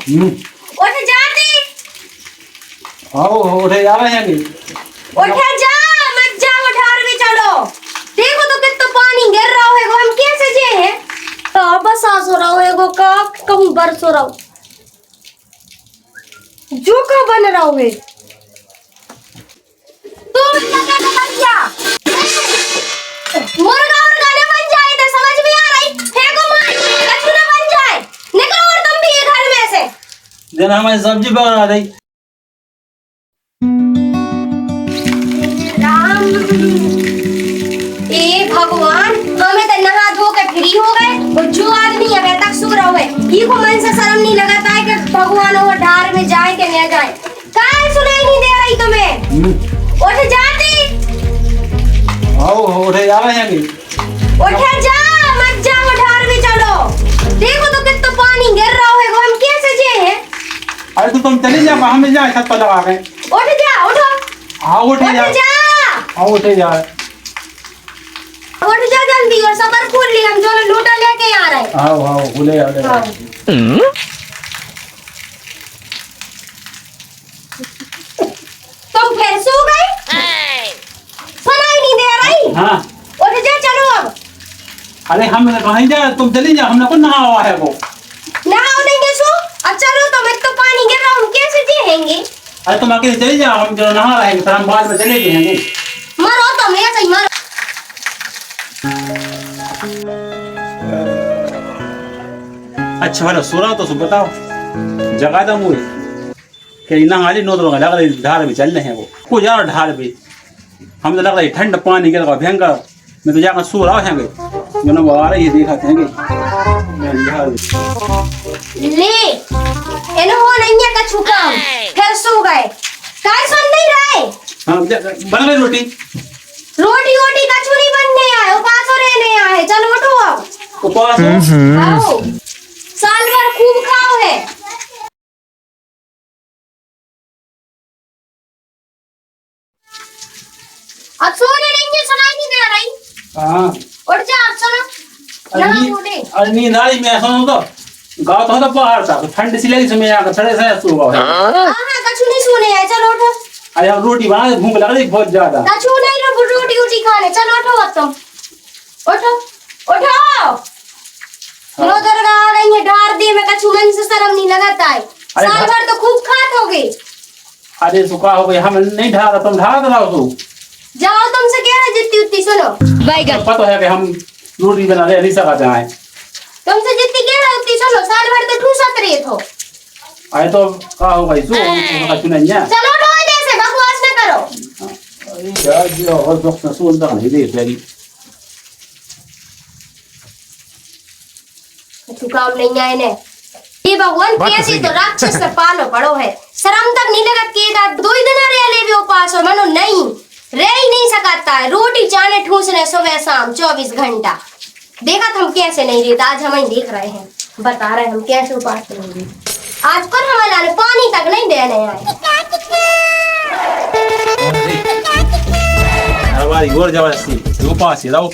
उठ जाती। आओ उठे जा रहे हैं उठे जा मत जाओ ढार में चलो। देखो तो कितना पानी गिर रहा है वो हम कैसे जे है। बस आ सो रहा है वो का कहूं बरस हो रहा जो का बन रहा है तू लगा के बन जा। मुर्गा और गाने बन जाए तो समझ में आ रही फेंको मार कछु ना बन जाए। निकलो और तुम भी घर में से। जना हमारी सब्जी बना रही राम ए भगवान हमें तो नहा धो के फ्री हो गए और जो आदमी अभी तक सो रहा है ये को मन से शर्म नहीं लगाता है कि भगवान वो ढार में जाए कि न जाए। काहे सुनाई नहीं दे रही तुम्हें। उठ जाती। आओ उठे जा रहे हैं उठे जा मत जाओ ढार में चलो। देखो तो कितना पानी गिर रहा है वो हम कैसे जे है। अरे तो तुम चले जा हम जाए छत पर लगा के। उठ जा उठो। हाँ उठे जा। उठ जा हाँ उठे जा। उठ जा जल्दी और सबर खोल ली हम जो लोटा लेके आ रहे हैं। आओ आओ भूले आ गए। तुम फिर सो गए। सुनाई नहीं दे रही। हाँ उठ जा चलो अब। अरे हम कहीं जा तुम चली जा हमने को नहा हुआ है वो। नहाओ नहीं सो अब चलो तो मैं तो पानी गिर रहा हूँ कैसे जिएंगे। अरे तुम अकेले चली जाओ हम जो नहा रहे हैं फिर हम बाद में चले जाएंगे। मरो तो मैं सही मरो। अच्छा वाला सो रहा तो सुन बताओ जगा दम हुए कि ना हाली नो तो लग रही ढाल में चल रहे हैं वो को जा रहा ढाल पे हम तो लग रही ठंड पानी गिर रहा भयंकर। मैं तो जाकर सो रहा है जो वो आ रही है देखा थे ले इन्हों नहीं है कछु काम फिर सो गए काय सुन नहीं रहे। हाँ बन गई रोटी रोटी वोटी कछु नहीं बनने आए उपास हो रहने आए। चलो उठो अब उपवास हो। आओ साल भर खूब खाओ है। अब सोने नहीं है सुनाई नहीं दे रही। हाँ उठ जा अब सुनो यहाँ सोने। अरे नींद आ रही मैं सुनो तो गाँव तो बाहर था ठंड सी लगी समय आकर सड़े से सो गए। हाँ कछु नहीं सोने आए चलो उठो। अरे अब रोटी बना भूख लग रही बहुत ज्यादा। कछु नहीं रोटी उटी खाने चलो उठो अब तुम उठो उठो। नो दुर्गा आ गई है ढार दे में कछु मन से शर्म नहीं लगाता है। साल भर तो खूब खात होगे। अरे सुखा हो गई हम नहीं ढाला तुम ढाल रहा हो तू जाओ तुमसे कह रहे जितनी उतनी सुनो। पता है कि हम रोटी बना रहे नहीं सकते हैं। तुमसे जितनी कह रहे उतनी सुनो साल भर तो ठूसत रहे हो। अरे तो का हो गई सो कछु नहीं है। चलो उठो जैसे बकवास न करो। अरे यार जो और दोस्त सुन तक नहीं दे तेरी कछु काम नहीं आए ने ये भगवान कैसे तो राक्षस से पालो पड़ो है। शर्म तक नहीं लगत के दो ही दिन रह ले भी उपास हो मनो नहीं रह ही नहीं सकता है। रोटी चाने ठूसने सुबह शाम 24 घंटा देखा हम कैसे नहीं रहता। आज हम देख रहे हैं बता रहे हम कैसे उपास करेंगे। आज कल हमारे पानी तक नहीं देने आए। हमारी गोर जबरदस्ती उपास रहो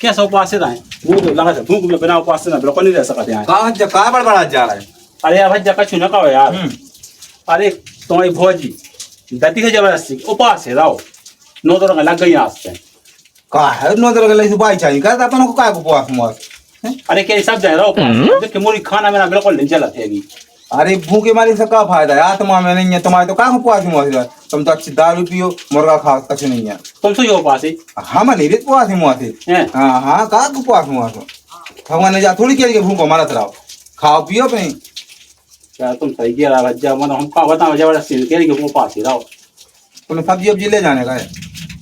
कैसा उपास रहा है वो तो लगा भूख में बिना उपास ना बिल्कुल नहीं रह सकते हैं। कहाँ बड़बड़ा जा रहा है। अरे यार भज्जा कछु न कहो यार। अरे तुम्हारी भौजी दती है जबरदस्ती उपास रहो नो तो लग गई आज से का है नो तो लगे सुबाई चाहिए का अपन को का को उपवास मत। अरे क्या सब जाए रहो उपास कि मुरी खाना मेरा बिल्कुल नहीं चलत है। अरे भूखे मारी से का फायदा है आत्मा में नहीं है तुम्हारे तो का उपवास मत। तुम तो अच्छी दारू पियो मुर्गा खाओ कुछ नहीं है। तुम सो यो उपास है हम नहीं रे उपवास मत। हाँ हाँ का उपवास मत भगवान ने जा थोड़ी के भूखो मरत रहो खाओ पियो अपने। क्या तुम सही कह रहा भज्जा मन हम का बताओ जबरदस्ती कह रही कि उपास रहो। तुम्हें सब्जी वब्जी ले जाने का है।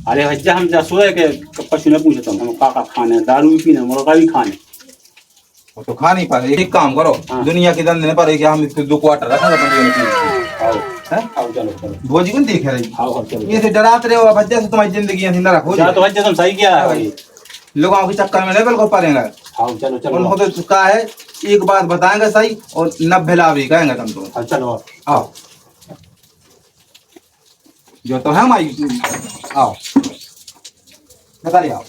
अरे भज्जा हम जा सोए के पशु ने पूछे तुम हम का खाने दारू भी पीने मुर्गा भी खाने वो तो खा नहीं पा रहे। एक काम करो दुनिया के धंधे ने पर हम इसको 2 क्वार्टर रखा भोजी को देख रही ये से डराते रहे हो बच्चे से तुम्हारी जिंदगी ऐसी न रखो। तो भज्जा तुम सही किया है लोगों के चक्कर में लेवल को पारेंगे। चलो चलो उनको तो का है एक बात बताएंगे सही और 90 लाभ ही कहेंगे तुम तो। चलो आओ जो तो है हमारी आओ बताइए आओ।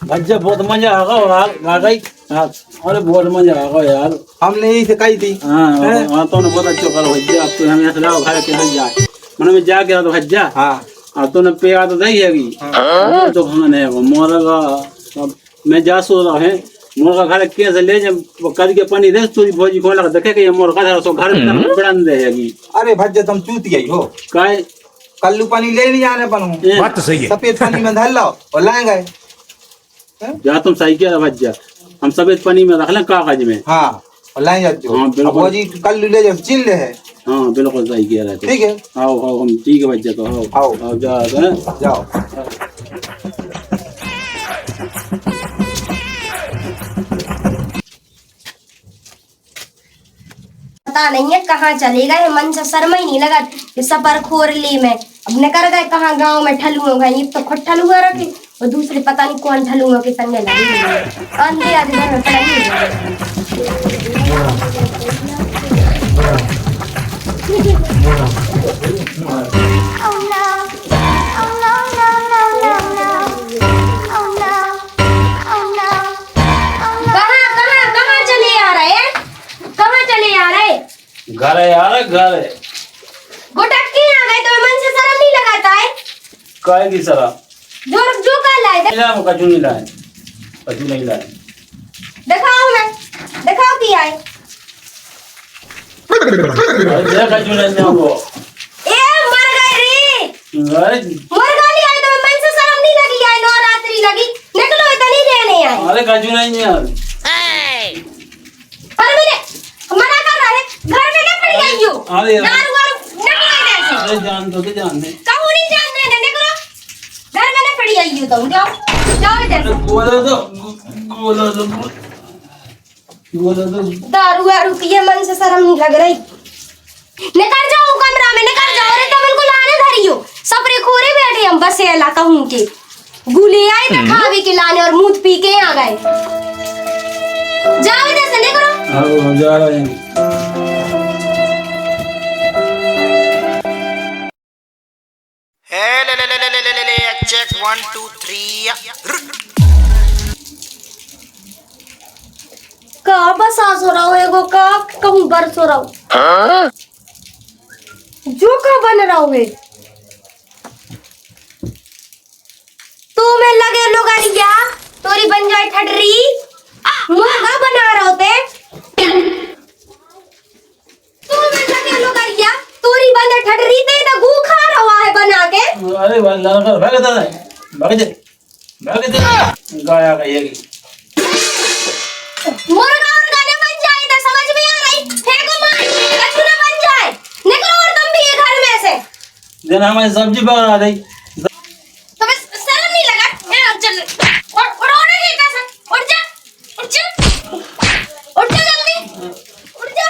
भज्जा बहुत मजा आगा यार आ गई हाँ, अरे बहुत मजा आगा यार हमने यही से कही थी हाँ तो बहुत अच्छा करो भज्जा अब तो हम यहाँ से लाओ घर के जाए मैंने मैं जा के तो भज्जा हाँ अब तो पे आ तो दही है तो खाने है वो मोरगा अब मैं जा सो रहा है मोरगा घर कैसे ले जब कद के पानी दे तो भोजी को लगा देखे कि ये मोरगा था सो घर में बड़न देगी अरे भज्जा तुम चूत गई हो काय कल्लू पानी ले नहीं जाने बनू बात तो सही है। सफेद पानी में धर लो और लाए गए जा तुम सही किया भज्जा हम सफेद पानी में रख लें कागज में हाँ और लाए जाते हाँ, हो बिल्कुल। अब वो जी कल्लू ले जाओ चिल ले है हाँ बिल्कुल सही किया रहते ठीक है आओ आओ हम ठीक है भज्जा तो आओ आओ। आओ जा हैं? जाओ पता नहीं है कहाँ चले गए, मन से शर्म ही नहीं लगा कि सफर खोर ली में अब निकल गए कहाँ गांव में ठलुओ गए, ये तो खुद ठलुआ रखे और दूसरे पता नहीं कौन ठलुओं के संगे लगी आंधी आज घर में पड़ा कहाँ चले आ रहे हैं, कहाँ चले आ रहे? घर है यार घर है गोटक के आ गए तो मन से शर्म नहीं लगाता है? काय की सरा जो का लाए नहीं कचू नहीं लाए कचू नहीं लाए दिखाओ क्या है? अरे कचू नहीं वो ए मर गए रे, अरे मुर्गा नहीं आए तो मन से शर्म नहीं लगी है, नवरात्रि लगी निकलो इतनी रहने आए अरे कचू नहीं यार पर मैंने मना कर रहा है घर में क्या पड़ी आई हो अरे यार। नार वार निकलो इधर से अरे जान दो तो जान दे कहूं नहीं जानने दे निकलो घर में नहीं पड़ी आई हो तुम जाओ इधर से बोलो तो दारू वारू पिए मन से शर्म नहीं लग रही निकल जाओ कमरा में निकल जाओ रे तो बिल्कुल आने धरी हो सपरे खोरे बैठे हम बस एला कहूं के गुले आए तो खावे के लाने और मूत पी के आ गए जाओ इधर से निकलो आओ जा रहे हैं चेक 1 2 3 का बस आ सो रहा हो एगो का कहूं बर सो रहा हो जो का बन रहा हो तो मैं लगे लोग लिया तोरी बन जाए ठडरी मुर्गा बना रहा होते तो मैं लगे लोग लिया तोरी बन ठडरी ते तो गू खा रहा है बना के अरे भाग दे गाया गई मुर्गा और गाने बन जाए तो समझ में आ रही फेंको मार कछु ना बन जाए निकलो और तुम भी ये घर में से देना हमारी सब्जी बना रही तो बस शर्म नहीं लगा ए चल और नहीं कैसे उठ जा जल्दी उठ जा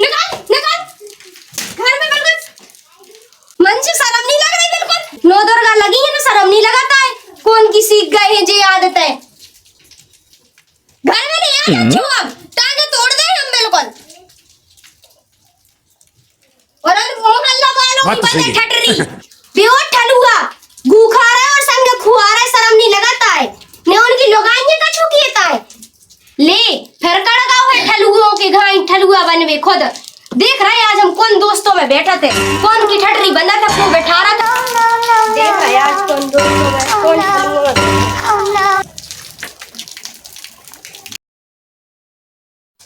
निकल घर में बिल्कुल मन से शर्म नहीं लग रही बिल्कुल नो दुर्गा लगी है ना शर्म नहीं लगाता है कौन की सीख गए हैं जे आदत है घर में नहीं आना छुआ टांगे तोड़ दे हम बिल्कुल और मोहल्ला वालों बात की तो सही बंदे है। ठटरी बेहोश ठलुआ गू खा रहा है और संग खुआ रहा है शर्म नहीं लगाता है ने उनकी लोगाइयां कछु किएता है ले फिर कड़गाव है ठलुओं के घाई ठलुआ बनवे खुद देख रहे आज हम कौन दोस्तों में बैठा थे कौन की ठटरी बंदा था वो बैठा रहा था देख रहे आज कौन दोस्तों में कौन ठलुआ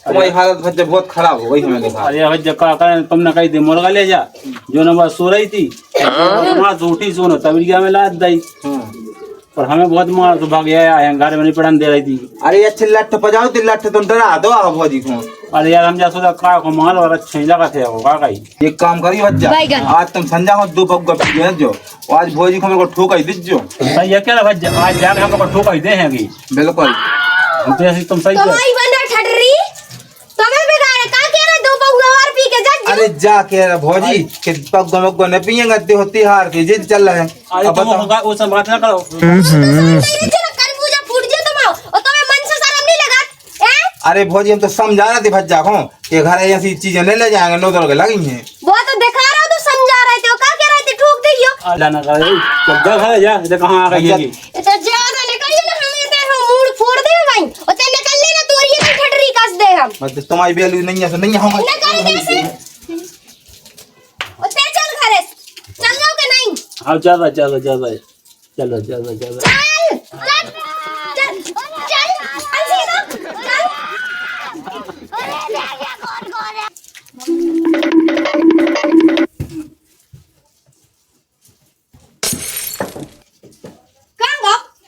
तुम्हारी हालत भज्जा बहुत खराब हो गई हमें देखा अरे भज्जा का करें तुमने कही थी मुर्गा ले जा जो नंबर सो रही थी माँ तो उठी सोनो तबरिया में लाद दी और हमें बहुत मार तो भाग गया है घर में नहीं पड़न दे रही थी अरे अच्छे लट्ठ पजाओ तो लट्ठ तुम डरा दो आप भौजी को अरे यार हम जा सोचा का को मार और अच्छा ही लगा थे वो का कही एक काम करी बच्चा आज तुम संजा हो दो पग्गा पी जो आज भौजी को मेरे को ठोका ही दीजियो सही है क्या भज्जा आज जाके हमको ठोका ही देंगे बिल्कुल हम तो ऐसे तुम सही कर तुम्हारी बंदा ठटरी तुम्हें बिगाड़े का कह रहे दो पौवा और पी के जा अरे जा के भौजी के पग्गा मग्गा न पिएंगे त्योहार हार के जिद चल रहे हैं अरे अब तुम बताओ होगा वो सब बात ना करो खरबूजा फूट जे तुम और तुम्हें मन से शर्म नहीं लगा हैं अरे भौजी हम तो समझा रहे थे भज्जा को कि घर ऐसी चीजें नहीं ले जाएंगे नौ के लगी हैं वो तो दिखा रहा हो तो समझा रहे थे का कह रहे थे ठोक दियो अल्लाह ना करे जब घर जा कहां आ गई है ये तो ज्यादा निकल ना हमें मतलब तुम्हारी वैल्यू नहीं है तो नहीं है हमारी नकर कैसे उते चल घरे चल जाओ के नहीं आओ ज्यादा ज्यादा ज्यादा चलो ज्यादा ज्यादा चल ऐसे ना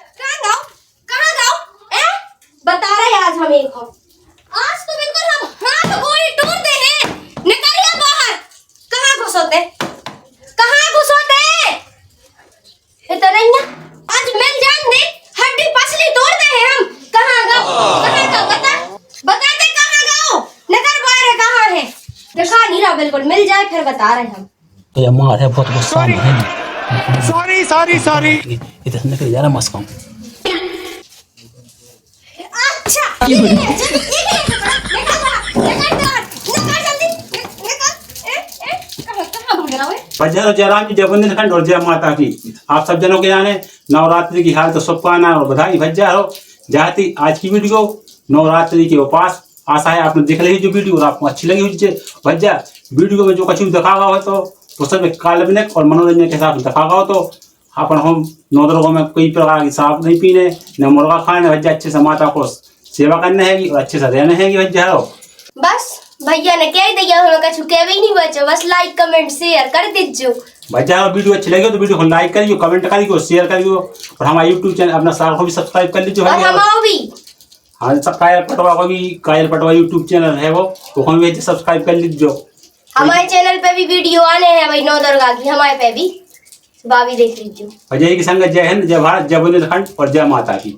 कहाँ गाओ बता रहे आज हम एक हो आज तो बिल्कुल हम हाथ गोली टूटते हैं निकलिए बाहर कहाँ घुसोते इतना नहीं ना आज मिल जान दे हड्डी पसली तोड़ते हैं हम कहाँ गाओ बताते कहाँ गाओ नगर बाहर कहाँ है दिखा नहीं रहा बिल्कुल मिल जाए फिर बता रहे हम तो ये मार है बहुत गुस्सा में है सॉरी इधर निकल जा रहा मस्का अच्छा ये भज्जा जयराम जी जय बुंदेलखंड और जय माता की आप सब जनों के जाने नवरात्रि की हार्दिक शुभकामनाएं और बधाई। भज्जा हो जाती आज की वीडियो नवरात्रि के उपास आशा है आपने देख ली जो वीडियो और आपको अच्छी लगी हुई भज्जा वीडियो में जो कछु दिखा गया हो तो सब काल्पनिक और मनोरंजन के हिसाब से दिखा गया हो तो अपन हम नौदरों में कोई प्रकार की शराब नहीं पीने न मुर्गा खाने भज्जा अच्छे से माता को सेवा करने है और अच्छे से रहने है भज्जा हो बस भैया ने कह दिया हमें कछु कह भी नहीं बचो बस लाइक कमेंट शेयर कर दीजिए भज्जा वीडियो अच्छी लगी तो वीडियो को लाइक करिए कमेंट करिए शेयर करिए और हमारा यूट्यूब चैनल अपना सार को भी सब्सक्राइब कर लीजिए और हमारा भी हाँ सब कायल पटवा यूट्यूब चैनल है वो तो हम भी सब्सक्राइब कर लीजिए हमारे चैनल पे भी वीडियो आने हैं भाई नौ दुर्गा की हमारे पे भी भाभी देख लीजिए अजय की संगत जय हिंद जय भारत जय बुंदेलखंड और जय माता की।